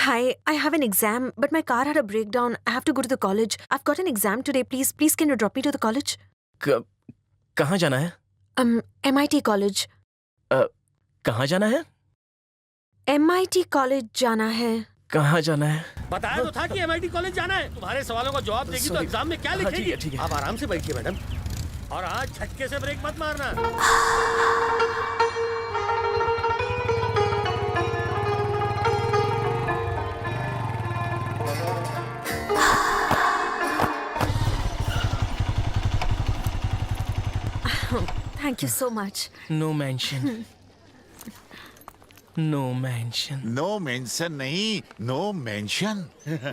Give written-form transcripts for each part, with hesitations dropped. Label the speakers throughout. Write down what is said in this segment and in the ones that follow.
Speaker 1: Hi, I have an exam, but my car had a breakdown. I have to go to the college. I've got an exam today. Please, can you drop me to the college?
Speaker 2: कहाँ जाना है?
Speaker 1: MIT college.
Speaker 2: कहाँ जाना है?
Speaker 1: MIT college जाना है.
Speaker 2: कहाँ जाना है?
Speaker 3: बताया तो था कि MIT कॉलेज जाना है. तुम्हारे सवालों का जवाब देगी तो एग्जाम में क्या लिखेगी?
Speaker 2: ठीक है.
Speaker 3: आप आराम से बैठिए मैडम. और आज झटके से ब्रेक मत मारना.
Speaker 1: Thank you so much.
Speaker 2: No mention. No mention.
Speaker 4: No mention नहीं, नो मेंशन.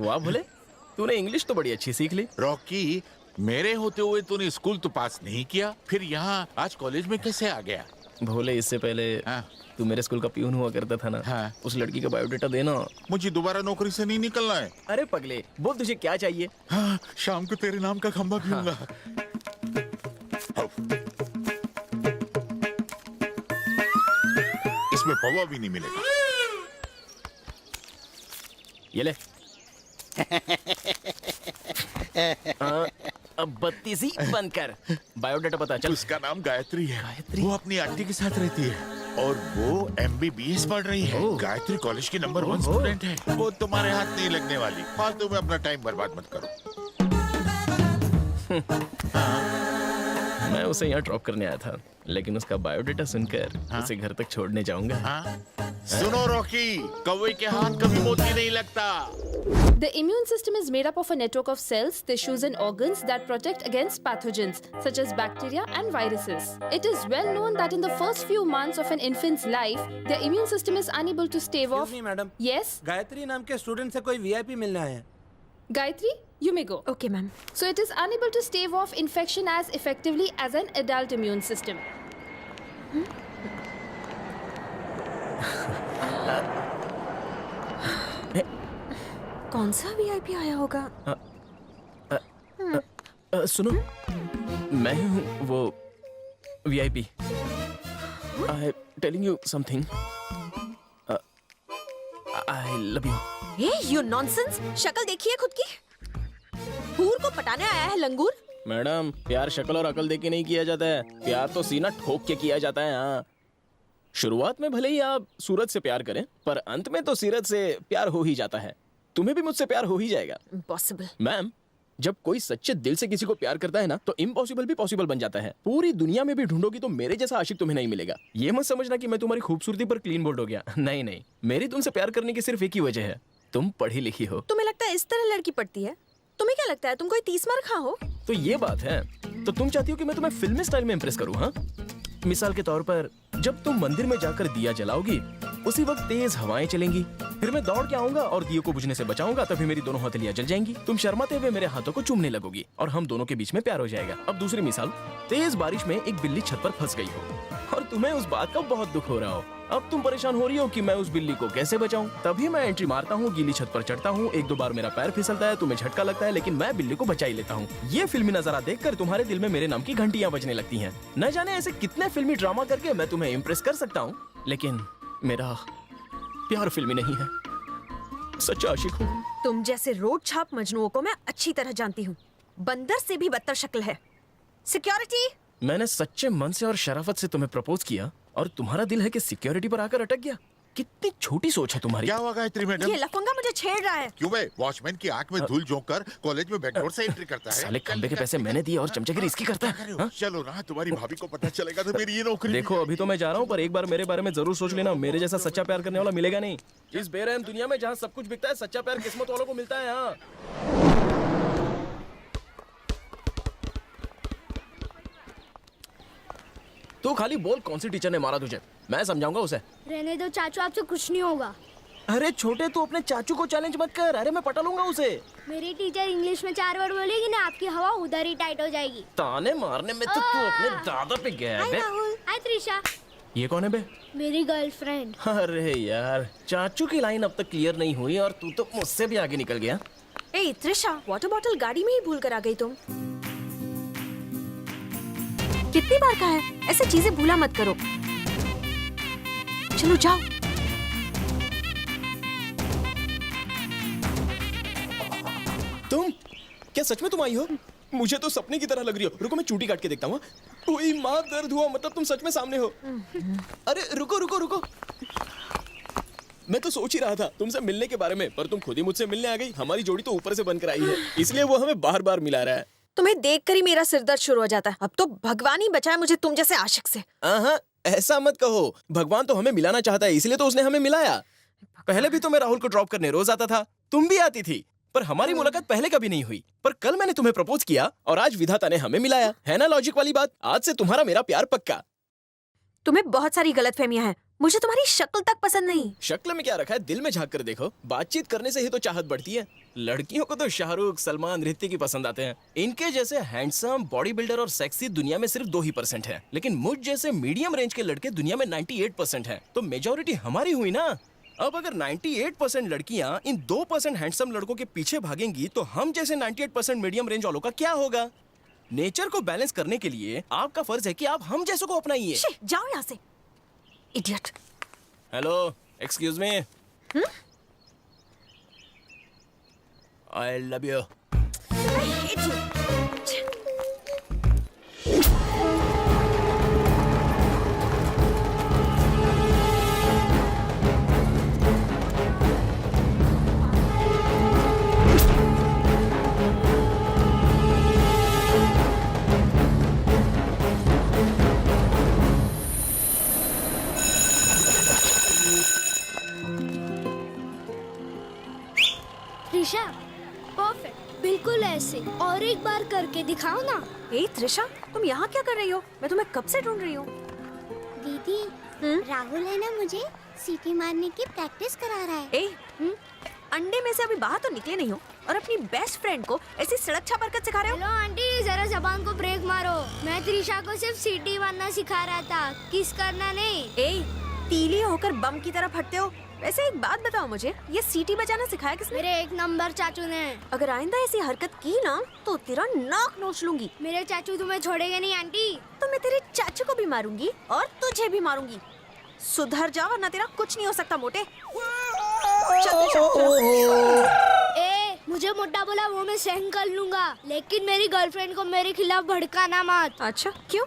Speaker 2: वाह भोले, तूने इंग्लिश तो बड़ी अच्छी सीख ली.
Speaker 4: रॉकी, मेरे होते हुए तूने स्कूल तो पास नहीं किया, फिर यहाँ आज कॉलेज में कैसे आ गया?
Speaker 2: भोले, इससे पहले
Speaker 4: हाँ।
Speaker 2: तू मेरे स्कूल का प्यून हुआ करता था ना.
Speaker 4: हाँ।
Speaker 2: उस लड़की का बायोडेटा देना.
Speaker 4: मुझे दोबारा नौकरी से नहीं निकलना है.
Speaker 2: अरे पगले, बोल तुझे क्या चाहिए?
Speaker 4: हाँ, शाम को तेरे नाम का खंबा पीऊंगा. इसमें पवा भी नहीं मिलेगा.
Speaker 2: ये ले. अब बत्ती सी बंद कर. बायोडाटा बता चल.
Speaker 4: उसका नाम गायत्री है.
Speaker 2: गायत्री?
Speaker 4: वो अपनी आंटी के साथ रहती है और वो MBBS पढ़ रही है.
Speaker 2: ओह।
Speaker 4: गायत्री कॉलेज की नंबर 1
Speaker 2: ओहो।
Speaker 4: स्टूडेंट है. वो तुम्हारे हाथ नहीं लगने वाली. फालतू में अपना टाइम बर्बाद मत करो.
Speaker 2: मैं उसे यहाँ ड्रॉप करने आया था, लेकिन उसका बायोडेटा सुनकर उसे घर तक छोड़ने जाऊंगा.
Speaker 4: हाँ? सुनो रॉकी, कौवे के हाथ कभी मोती नहीं लगता.
Speaker 5: The immune system is made up of a network of cells, tissues and organs that protect against pathogens such as bacteria and viruses. It is well known that in the first few months of an infant's life, their immune system is unable to stave off...
Speaker 3: Excuse me, madam.
Speaker 5: Yes?
Speaker 3: Gayatri नाम के student से कोई VIP मिलना है.
Speaker 5: Gayatri, you may go.
Speaker 1: Okay, ma'am.
Speaker 5: So it is unable to stave off infection as effectively as an adult immune system.
Speaker 1: कौन सा VIP आया होगा?
Speaker 2: सुनो, मैं ही हूँ वो VIP. I telling you something. I love you.
Speaker 1: Hey, you nonsense! शक्ल देखिए खुद की. हूर को पटाने आया है लंगूर.
Speaker 2: मैडम, प्यार शक्ल और अकल देके नहीं किया जाता है. प्यार तो सीना ठोक के किया जाता है. हाँ, शुरुआत में भले ही आप सूरज से प्यार करें, पर अंत में तो सीरत से प्यार हो ही जाता है. तुम्हें भी मुझसे प्यार हो ही जाएगा.
Speaker 1: Impossible.
Speaker 2: मैम, जब कोई सच्चे दिल से किसी को प्यार करता है ना, तो इम्पॉसिबल भी पॉसिबल बन जाता है. पूरी दुनिया में भी ढूंढोगी तो मेरे जैसा आशिक तुम्हें नहीं मिलेगा. ये मत समझना कि मैं तुम्हारी खूबसूरती पर क्लीन बोल्ड हो गया. नहीं नहीं, मेरी तुमसे प्यार करने की सिर्फ एक ही वजह है. तुम पढ़ी लिखी हो.
Speaker 1: तुम्हें लगता है इस तरह लड़की पड़ती है? तुम्हें क्या लगता है तुम कोई 30 मार खा हो?
Speaker 2: तो ये बात है. तो तुम चाहती हो कि मैं तुम्हें फिल्मी स्टाइल में इम्प्रेस करूं? हाँ, मिसाल के तौर पर जब तुम मंदिर में जाकर दिया जलाओगी, उसी वक्त तेज हवाएं चलेंगी. फिर मैं दौड़ के आऊंगा और दिए को बुझने से बचाऊंगा. तभी मेरी दोनों हथेलियां जल जाएंगी. तुम शर्माते हुए मेरे हाथों को चूमने लगोगी और हम दोनों के बीच में प्यार हो जाएगा. अब दूसरी मिसाल, तेज बारिश में एक बिल्ली छत पर फंस गई हो और तुम्हें उस बात का बहुत दुख हो रहा हो. अब तुम परेशान हो रही हो कि मैं उस बिल्ली को कैसे बचाऊं. तभी मैं एंट्री मारता हूँ, गीली छत पर चढ़ता हूँ. 1-2 बार मेरा पैर फिसलता है, तुम्हें झटका लगता है, लेकिन मैं बिल्ली को बचा ही लेता हूँ. ये फिल्मी नजारा देखकर तुम्हारे दिल में मेरे नाम की घंटियां बजने लगती हैं. न जाने ऐसे कितने फिल्मी ड्रामा करके मैं तुम्हें इम्प्रेस कर सकता हूँ, लेकिन मेरा प्यार फिल्मी नहीं है. सच्चा आशिक हूँ.
Speaker 1: तुम जैसे रोड छाप मजनुओं को मैं अच्छी तरह जानती हूँ. बंदर से भी बदतर शक्ल है. सिक्योरिटी.
Speaker 2: मैंने सच्चे मन से और शराफत से तुम्हें प्रपोज किया और तुम्हारा दिल है कि सिक्योरिटी पर आकर अटक गया. कितनी छोटी सोच है तुम्हारी.
Speaker 4: क्या हुआ गायत्री मैडम?
Speaker 1: ये लफंगा मुझे छेड़ रहा है.
Speaker 4: क्यों बे? वॉचमैन की आंख में धूल झोंक कर कॉलेज में बैकडोर से एंट्री करता है.
Speaker 2: साले खंबे के पैसे मैंने दिए और चमचगिरी इसकी करता है. हाँ?
Speaker 4: चलो ना, तुम्हारी भाभी को पता चलेगा तो मेरी ये नौकरी.
Speaker 2: देखो, अभी तो मैं जा रहा हूँ, पर एक बार मेरे बारे में जरूर सोच लेना. मेरे जैसा सच्चा प्यार करने वाला मिलेगा नहीं. इस बेरहम दुनिया में जहाँ सब कुछ बिकता है, सच्चा प्यार किस्मत वालों को मिलता है. हाँ, तू खाली बोल कौन सी टीचर ने मारा तुझे, मैं समझाऊंगा उसे.
Speaker 6: रहने दो चाचू, आपसे कुछ नहीं होगा.
Speaker 2: अरे छोटे, तू अपने चाचू को चैलेंज मत कर. अरे मैं पटा लूंगा उसे.
Speaker 6: मेरी टीचर इंग्लिश में 4 वर्ड बोलेगी ना, आपकी हवा उधर ही टाइट हो जाएगी.
Speaker 2: ताने मारने में तो तू अपने दादा पे गया है बे.
Speaker 6: हाय त्रिशा.
Speaker 2: ये कौन है बे?
Speaker 6: मेरी गर्लफ्रेंड.
Speaker 2: अरे यार, चाचू की लाइन अब तक क्लियर नहीं हुई और तू तो मुझसे भी आगे निकल गया.
Speaker 1: ए त्रिशा, वाटर बॉटल गाड़ी में ही भूल कर आ गई तुम. कितनी बार कहा है ऐसे चीजें भूला मत करो. चलो जाओ.
Speaker 2: तुम क्या सच में तुम आई हो? मुझे तो सपने की तरह लग रही हो। रुको मैं चूटी काट के देखता हूँ। कोई माँ दर्द हुआ मतलब तुम सच में सामने हो। अरे रुको रुको रुको, मैं तो सोच ही रहा था तुमसे मिलने के बारे में, पर तुम खुद ही मुझसे मिलने आ गई। हमारी जोड़ी तो ऊपर से बनकर आई है, इसलिए वो हमें बार बार मिला रहा है।
Speaker 1: तुम्हें देखकर ही मेरा सिरदर्द शुरू हो जाता है। अब तो भगवान ही बचाए मुझे तुम जैसे आशिक से।
Speaker 2: हाँ, ऐसा मत कहो। भगवान तो हमें मिलाना चाहता है, इसलिए तो उसने हमें मिलाया। पहले भी तो मैं राहुल को ड्रॉप करने रोज आता था, तुम भी आती थी, पर हमारी मुलाकात पहले कभी नहीं हुई। पर कल मैंने तुम्हें प्रपोज किया और आज विधाता ने हमें मिलाया। है ना लॉजिक वाली बात? आज से तुम्हारा मेरा प्यार पक्का।
Speaker 1: तुम्हें बहुत सारी गलतफहमियां हैं। मुझे तुम्हारी शक्ल तक पसंद नहीं।
Speaker 2: शक्ल में क्या रखा है, दिल में झांक कर देखो। बातचीत करने से ही तो चाहत बढ़ती है। लड़कियों को तो शाहरुख, सलमान, ऋतिक ही पसंद आते हैं। इनके जैसे हैंडसम, बॉडी बिल्डर और सेक्सी दुनिया में सिर्फ 2% है, लेकिन मुझ जैसे मीडियम रेंज के लड़के दुनिया में 98% है। तो मेजोरिटी हमारी हुई ना। अब अगर 98% लड़कियां इन 2% हैंडसम लड़कों के पीछे भागेंगी तो हम जैसे 98% मीडियम रेंज वालों का क्या होगा? नेचर को बैलेंस करने के लिए आपका फर्ज है कि आप हम जैसों को अपनाइए।
Speaker 1: जाओ यहाँ से, idiot.
Speaker 2: Hello, excuse me. I love you.
Speaker 6: Trisha, perfect, बिल्कुल ऐसे। और एक बार करके दिखाओ ना।
Speaker 1: ए त्रिशा, तुम यहाँ क्या कर रही हो? मैं तुम्हें कब से ढूंढ रही हूँ।
Speaker 6: दीदी, राहुल है ना, मुझे सीटी मारने की प्रैक्टिस करा रहा है।
Speaker 1: ए, अंडे में से अभी बाहर तो निकले नहीं हो और अपनी बेस्ट फ्रेंड को ऐसी सड़क छाप हरकत सिखा रहे हो।
Speaker 6: हेलो आंटी, जरा जबान को ब्रेक मारो। मैं त्रिशा को सिर्फ सीटी मारना सिखा रहा था, किस करना नहीं।
Speaker 1: ए, तीली होकर बम की तरह फटते हो। वैसे एक बात बताओ मुझे, ये सीटी बजाना सिखाया किसने?
Speaker 6: मेरे 1 नंबर चाचू ने।
Speaker 1: अगर आइंदा ऐसी हरकत की ना तो तेरा नाक नोच लूंगी।
Speaker 6: मेरे चाचू तुम्हें छोड़ेंगे नहीं आंटी। तो
Speaker 1: मैं तेरे चाचू को भी मारूंगी और तुझे भी मारूंगी। सुधर जा वरना तेरा कुछ नहीं हो सकता मोटे।
Speaker 6: ए, मुझे मोटा बोला वो मैं सहन कर लूंगा, लेकिन मेरी गर्लफ्रेंड को मेरे खिलाफ भड़काना मत।
Speaker 1: अच्छा, क्यों?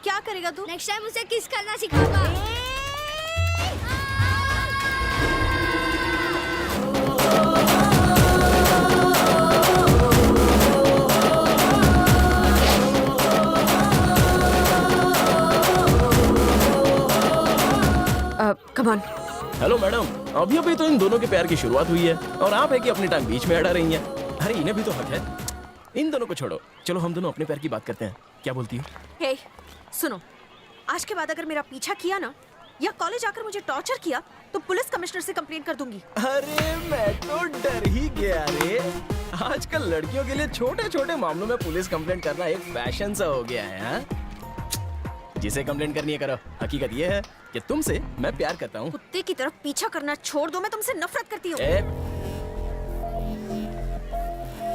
Speaker 1: क्या करेगा तू?
Speaker 6: नेक्स्ट टाइम उसे किस करना सिखाऊंगा।
Speaker 1: Come on.
Speaker 2: हेलो मैडम, अभी अभी तो इन दोनों के प्यार की शुरुआत हुई है और आप है कि अपनी टांग बीच में अड़ा रही हैं। अरे इन्हें भी तो हक है। इन दोनों को छोड़ो, चलो हम दोनों अपने प्यार की बात करते हैं। क्या बोलती हो?
Speaker 1: हे, सुनो, आज के बाद अगर मेरा पीछा किया ना या कॉलेज आकर मुझे टॉर्चर किया तो पुलिस कमिश्नर से कंप्लेंट कर दूंगी।
Speaker 2: अरे मैं तो डर ही गया रे। आजकल लड़कियों के लिए छोटे छोटे मामलों में पुलिस कंप्लेंट करना एक फैशन सा हो गया है। हाँ? जिसे कंप्लेंट करनी है करो। हकीकत ये है कि तुमसे मैं प्यार करता हूँ।
Speaker 1: कुत्ते की तरफ पीछा करना छोड़ दो, मैं तुमसे नफरत करती हूँ।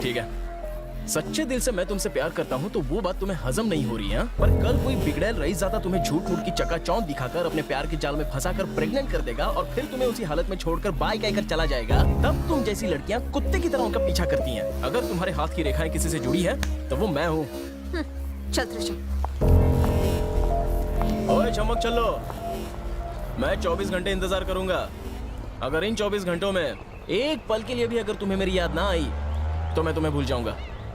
Speaker 2: ठीक है, सच्चे दिल से मैं तुमसे प्यार करता हूँ तो वो बात तुम्हें हजम नहीं हो रही है। पर कल कोई बिगड़ैल रईस ज़्यादा तुम्हें झूठ मूठ की चकाचौंध दिखाकर अपने प्यार के जाल में फंसाकर प्रेग्नेंट कर देगा और फिर तुम्हें उसी हालत में छोड़कर बाय कहकर चला जाएगा। तब तुम जैसी लड़कियाँ कुत्ते की तरह उनका पीछा करती हैं। अगर तुम्हारे हाथ की रेखाएं किसी से जुड़ी है तो वो मैं हूँ।
Speaker 1: चल त्रिशा।
Speaker 2: ओए चमक चलो, मैं 24 घंटे इंतजार करूंगा। अगर इन 24 घंटों में एक पल के लिए भी अगर तुम्हें मेरी याद ना आई तो मैं तुम्हें भूल जाऊंगा।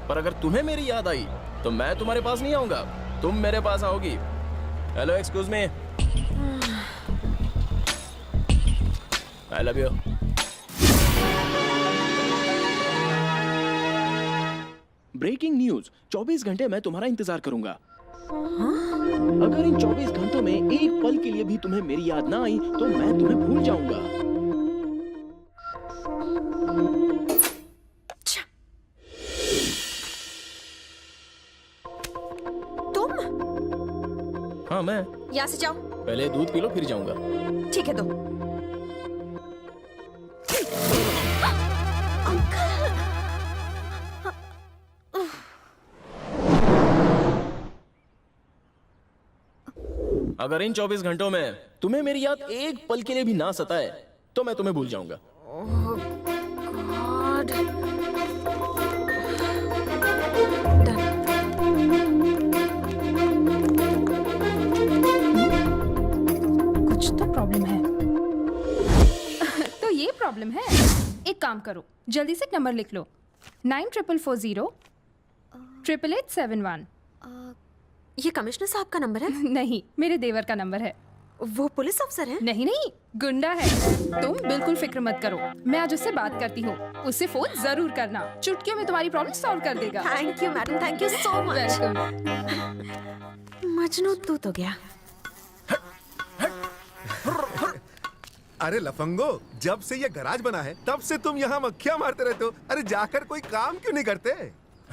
Speaker 2: पर अगर तुम्हें मेरी याद आई तो मैं तुम्हारे पास नहीं आऊंगा, तुम मेरे पास आओगी। Hello, excuse me. I love you. Breaking news, 24 घंटे मैं तुम्हारा इंतजार करूंगा। अगर इन 24 घंटों में एक पल के लिए भी तुम्हें मेरी याद ना आई तो मैं तुम्हें भूल जाऊंगा।
Speaker 1: तुम?
Speaker 2: हाँ मैं।
Speaker 1: यहाँ से जाओ।
Speaker 2: पहले दूध पी लो फिर जाऊंगा।
Speaker 1: ठीक है तो।
Speaker 2: अगर इन 24 घंटों में तुम्हें मेरी याद एक पल के लिए भी ना सताए तो मैं तुम्हें भूल जाऊंगा।
Speaker 1: गॉड।
Speaker 5: एक काम करो, जल्दी से एक नंबर लिख लो, 9440 88871।
Speaker 1: ये कमिश्नर साहब का नंबर है?
Speaker 5: नहीं, मेरे देवर का नंबर है।
Speaker 1: वो पुलिस अफसर है?
Speaker 5: नहीं नहीं, गुंडा है। तुम बिल्कुल फिक्र मत करो, मैं आज उससे बात करती हूँ। उससे फोन जरूर करना, चुटकियों में तुम्हारी प्रॉब्लम सॉल्व कर देगा।
Speaker 1: Thank you madam, thank you so much. Majnu तू तो गया।
Speaker 7: अरे लफंगो, जब से ये गराज बना है तब से तुम यहाँ मक्खियाँ मारते रहते हो। अरे जाकर कोई काम क्यों नहीं करते?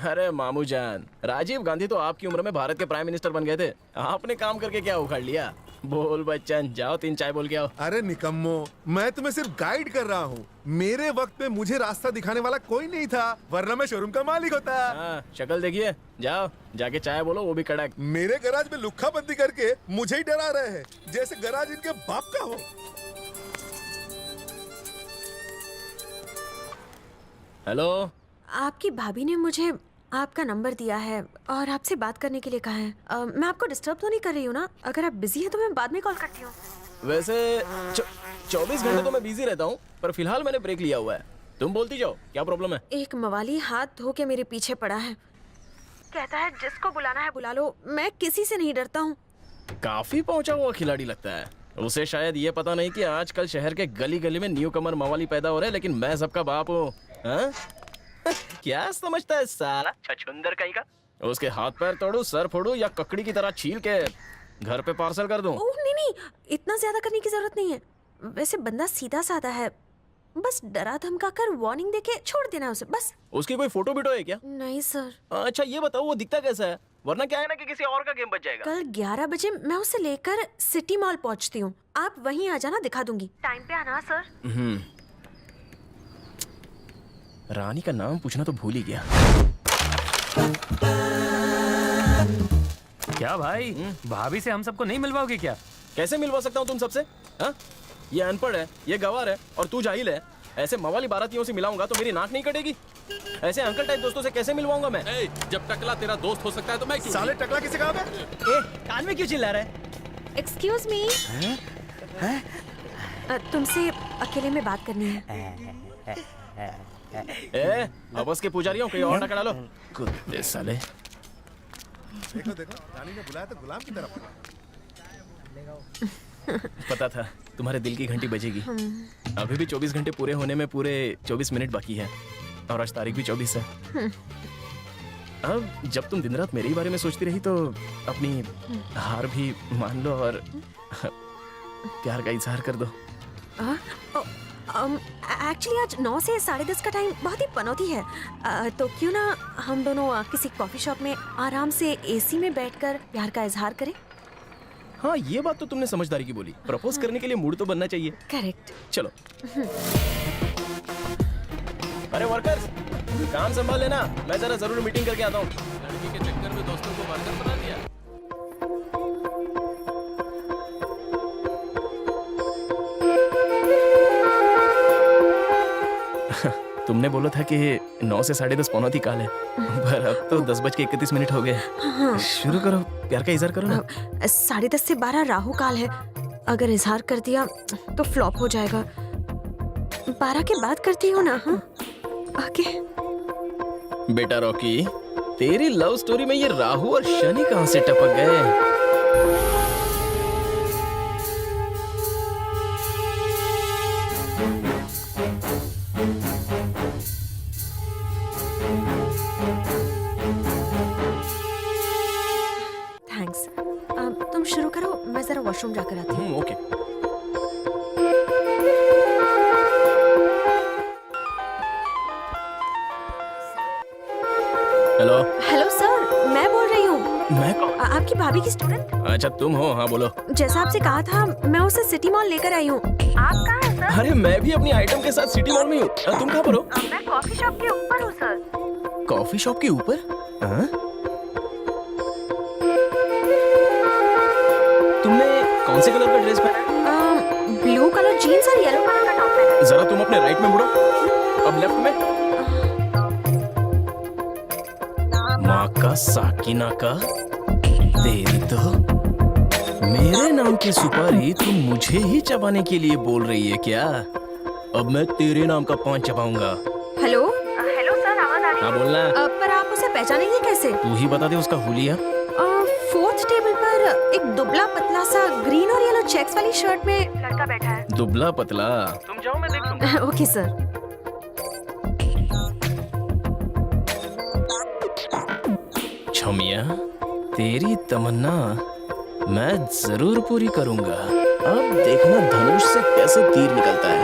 Speaker 2: अरे मामू जान, राजीव गांधी तो आपकी उम्र में भारत के प्राइम मिनिस्टर बन गए थे। आपने काम करके क्या उखाड़ लिया? बोल बच्चन, जाओ 3 चाय बोल के आओ।
Speaker 7: अरे निकम्मो, मैं तुम्हें सिर्फ गाइड कर रहा हूँ। मेरे वक्त में मुझे रास्ता दिखाने वाला कोई नहीं था, वरना मैं शोरूम का मालिक होता।
Speaker 2: हाँ, शक्ल देखिए, जाओ जाके चाय बोलो, वो भी कड़क।
Speaker 7: मेरे गराज में लुक्खा बंदी करके मुझे ही डरा रहे हैं, जैसे गराज इनके बाप का हो।
Speaker 2: हेलो,
Speaker 1: आपकी भाभी ने मुझे आपका नंबर दिया है और आपसे बात करने के लिए कहा है। मैं आपको डिस्टर्ब तो नहीं कर रही हूँ ना? अगर आप बिजी हैं तो मैं बाद में कॉल करती हूँ।
Speaker 2: वैसे 24 घंटे तो मैं बिजी रहता हूँ, पर फिलहाल मैंने ब्रेक लिया हुआ है। तुम बोलती जाओ, क्या प्रॉब्लम है?
Speaker 1: एक मवाली हाथ धो के मेरे पीछे पड़ा है, कहता है जिसको बुलाना है बुला लो, मैं किसी से नहीं डरता हूँ।
Speaker 2: काफी पहुंचा हुआ खिलाड़ी लगता है। उसे शायद ये पता नहीं कि आजकल शहर के गली गली में न्यू कमर मवाली पैदा हो रहे हैं, लेकिन मैं सबका बाप हूँ। हाँ? क्या समझता है साला छछुंदर कहीं का? उसके हाथ पैर तोड़ू, सर फोड़ू या ककड़ी की तरह छील के घर पे पार्सल कर दूं?
Speaker 1: ओह नहीं, इतना ज्यादा करने की जरूरत नहीं है। वैसे बंदा सीधा साधा है, बस डरा धमका कर वार्निंग देके छोड़ देना उसे, बस।
Speaker 2: उसकी कोई फोटो बिटो है क्या?
Speaker 1: नहीं सर।
Speaker 2: अच्छा ये बताओ, वो दिखता कैसा है? वरना क्या है ना कि किसी और का गेम बच जाएगा।
Speaker 1: कल 11 बजे मैं उसे लेकर सिटी मॉल पहुंचती हूँ, आप वहीं आ जाना, दिखा दूंगी। टाइम पे आना सर।
Speaker 2: रानी का नाम पूछना तो भूल ही गया।
Speaker 3: क्या भाई, भाभी से हम सबको नहीं मिलवाओगे क्या?
Speaker 2: कैसे मिलवा सकता हूँ तुम सबसे? हाँ? ये अनपढ़ है, ये गंवार है और तू जाहिल है। ऐसे मवाली बारातियों से मिलाऊंगा तो मेरी नाक नहीं कटेगी। ऐसे अंकल टाइप दोस्तों से कैसे मिलवाऊंगा मैं?
Speaker 4: जब टकला तेरा दोस्त हो सकता है तो मैं क्यों?
Speaker 7: साले टकला किसे कहा बे?
Speaker 2: कान में क्यों चिल्ला रहा है?
Speaker 1: एक्सक्यूज मी, तुमसे अकेले में बात करनी है।
Speaker 2: आपस के पुजारियों कोई और टकरा लो। कुत्ते साले।
Speaker 7: देखो देखो, रानी ने बुलाया तो गुलाम की तरफ।
Speaker 2: पता था तुम्हारे दिल की घंटी बजेगी। अभी भी 24 घंटे पूरे होने में पूरे 24 मिनट बाकी है और आज तारीख भी 24 है। अब जब तुम दिन रात मेरे ही बारे में सोचती रही तो अपनी हार भी मान लो और प्यार का इजहार कर दो।
Speaker 1: एक्चुअली आज 9 से 10:30 का टाइम बहुत ही पनौती है, तो क्यों ना हम दोनों किसी कॉफी शॉप में आराम से एसी में बैठकर प्यार का इजहार करें।
Speaker 2: हाँ, ये बात तो तुमने समझदारी की बोली। प्रपोज करने के लिए मूड तो बनना चाहिए।
Speaker 1: करेक्ट।
Speaker 2: चलो। अरे वर्कर्स, काम संभाल लेना, मैं जरा जरूर मीटिंग करके आता हूँ।
Speaker 4: लड़की के चक्कर में दोस्तों को वर्कर बना दिया।
Speaker 2: तुमने बोला था कि 9 से 10:30 पौनौती काल है, पर अब तो 10:31 हो गए। शुरू करो, प्यार का इजहार करो ना।
Speaker 1: 10:30 से 12 राहु काल है, अगर इजहार कर दिया तो फ्लॉप हो जाएगा। 12 के बाद करती हो ना? हाँ ओके।
Speaker 2: बेटा रॉकी, तेरी लव स्टोरी में ये राहु और शनि कहाँ से टपक गए?
Speaker 1: थैंक्स। तुम शुरू करो, मैं जरा वॉशरूम जाकर आती हूँ।
Speaker 2: ओके। हेलो।
Speaker 1: हेलो सर, मैं बोल रही हूँ।
Speaker 2: मैं कौन?
Speaker 1: आपकी भाभी की स्टूडेंट।
Speaker 2: अच्छा तुम हो? हाँ बोलो।
Speaker 1: जैसा आपसे कहा था, मैं उसे सिटी मॉल लेकर आई हूँ। आप कहाँ हैं सर?
Speaker 2: अरे मैं भी अपनी आइटम के साथ सिटी मॉल में हूँ। तुम कहाँ पर हो?
Speaker 1: मैं कॉफी शॉप के ऊपर हूँ सर।
Speaker 2: कॉफी शॉप के ऊपर? हाँ? तुमने कौन से कलर का ड्रेस पहना है?
Speaker 1: ब्लू कलर जीन्स और येलो कलर का टॉप पहना है।
Speaker 2: जरा तुम अपने राइट में मुड़ो, अब लेफ्ट में। माँ का साकिना का, तेरी तो मेरे नाम की सुपारी तुम मुझे ही चबाने के लिए बोल रही है क्या? अब मैं तेरे नाम का 5 चबाऊंगा।
Speaker 1: हेलो हेलो सर, आवाज आ रही
Speaker 2: हाँ बोलना।
Speaker 1: है? पर आप उसे पहचानेंगे कैसे?
Speaker 2: तू ही बता दे उसका हुलिया।
Speaker 1: 4th टेबल पर एक दुबला पतला सा ग्रीन और येलो चेक्स वाली शर्ट में लड़का बैठा है।
Speaker 2: दुबला पतला। तुम जाओ, मैं देख लूंगा।
Speaker 1: Okay sir.
Speaker 2: छमिया, तेरी तमन्ना मैं जरूर पूरी करूंगा। अब देखना धनुष से कैसे तीर निकलता है।